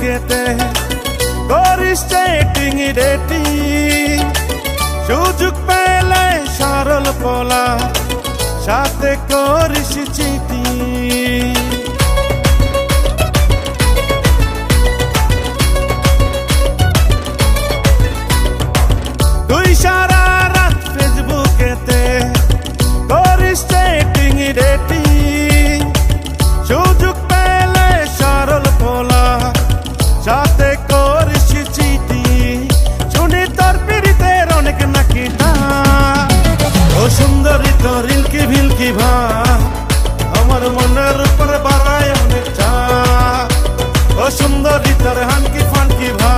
ফেসবুকেতে করিস chatting dating, সুযোগ পেলে সরল পোলা সাথে করিস চিটিং। তুই সারা রাত ফেসবুকেতে করিস চ্যাটিং ডেটিং, সুযোগ পেলে সরল পোলা সাথে করিস চিটিং। শুনি তোর পীড়িতের অনেক নাকি না, ও সুন্দরী তোর ইলকি ভিলকি ভা, আমার মনের উপর বাড়ায় অনেক চা। ও সুন্দরী তোর হানকি ফানকি ভা,